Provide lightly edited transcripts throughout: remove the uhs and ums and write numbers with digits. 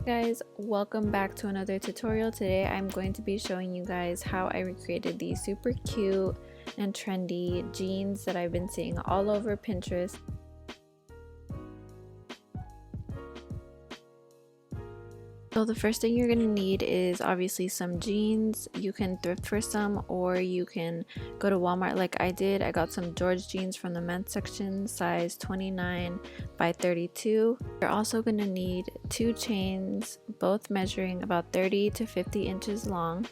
Guys, welcome back to another tutorial. Today I'm going to be showing you guys how I recreated these super cute and trendy jeans that I've been seeing all over Pinterest. So the first thing you're going to need is obviously some jeans. You can thrift for some, or you can go to Walmart like I did. I got some George jeans from the men's section, size 29 by 32. You're also going to need 2 chains, both measuring about 30 to 50 inches long.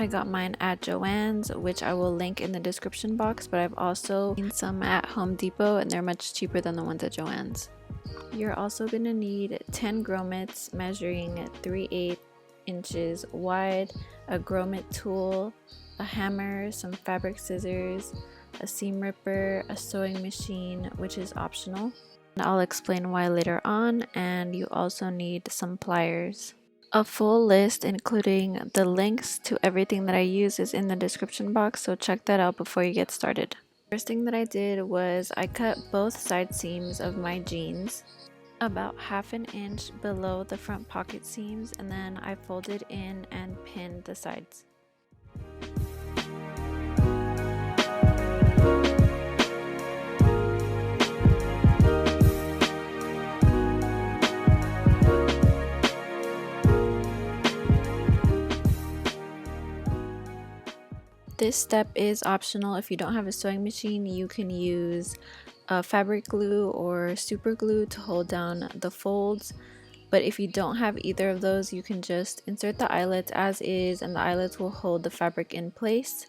I got mine at Joann's, which I will link in the description box, but I've also seen some at Home Depot and they're much cheaper than the ones at Joann's. You're also going to need 10 grommets measuring 3/8 inches wide, a grommet tool, a hammer, some fabric scissors, a seam ripper, a sewing machine, which is optional. And I'll explain why later on, and you also need some pliers. A full list including the links to everything that I use is in the description box, so check that out before you get started. First thing that I did was I cut both side seams of my jeans about 1/2 inch below the front pocket seams, and then I folded in and pinned the sides. This step is optional. If you don't have a sewing machine, you can use fabric glue or super glue to hold down the folds. But if you don't have either of those, you can just insert the eyelets as is, and the eyelets will hold the fabric in place.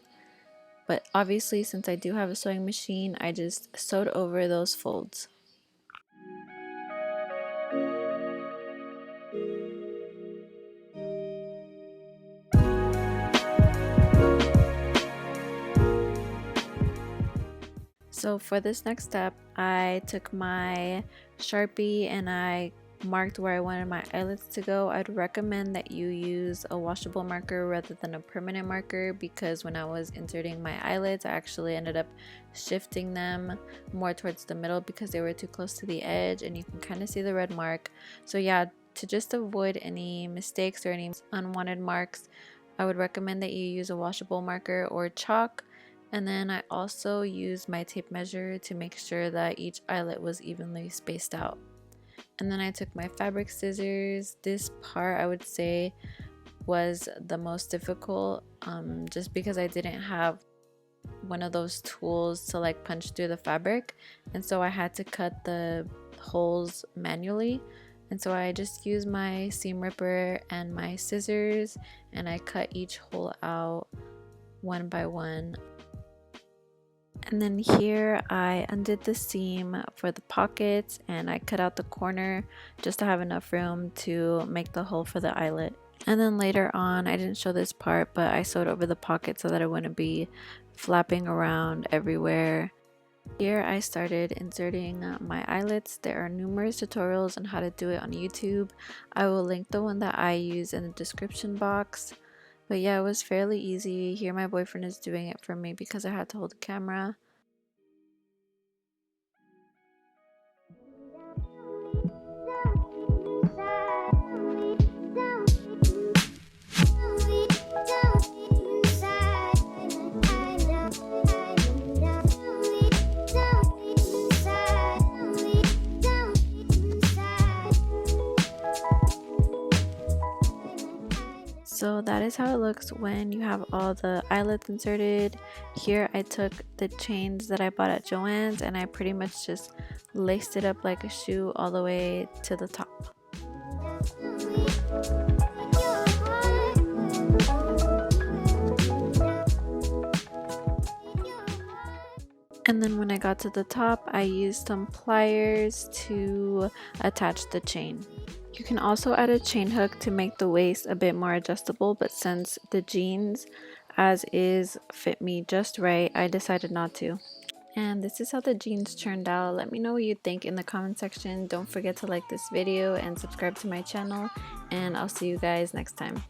But obviously, since I do have a sewing machine, I just sewed over those folds. So for this next step, I took my Sharpie and I marked where I wanted my eyelets to go. I'd recommend that you use a washable marker rather than a permanent marker, because when I was inserting my eyelets, I actually ended up shifting them more towards the middle because they were too close to the edge, and you can kind of see the red mark. So yeah, to just avoid any mistakes or any unwanted marks, I would recommend that you use a washable marker or chalk. And then I also used my tape measure to make sure that each eyelet was evenly spaced out. And then I took my fabric scissors. This part I would say was the most difficult, just because I didn't have one of those tools to like punch through the fabric, and so I had to cut the holes manually. And so I just used my seam ripper and my scissors, and I cut each hole out one by one. And then here I undid the seam for the pockets, and I cut out the corner just to have enough room to make the hole for the eyelet. And then later on, I didn't show this part, but I sewed over the pocket so that it wouldn't be flapping around everywhere. Here I started inserting my eyelets. There are numerous tutorials on how to do it on YouTube. I will link the one that I use in the description box. But yeah, it was fairly easy. Here my boyfriend is doing it for me because I had to hold the camera. So that is how it looks when you have all the eyelets inserted. Here I took the chains that I bought at Joann's and I pretty much just laced it up like a shoe all the way to the top. And then when I got to the top, I used some pliers to attach the chain. You can also add a chain hook to make the waist a bit more adjustable, but since the jeans as is fit me just right, I decided not to. And this is how the jeans turned out. Let me know what you think in the comment section. Don't forget to like this video and subscribe to my channel, and I'll see you guys next time.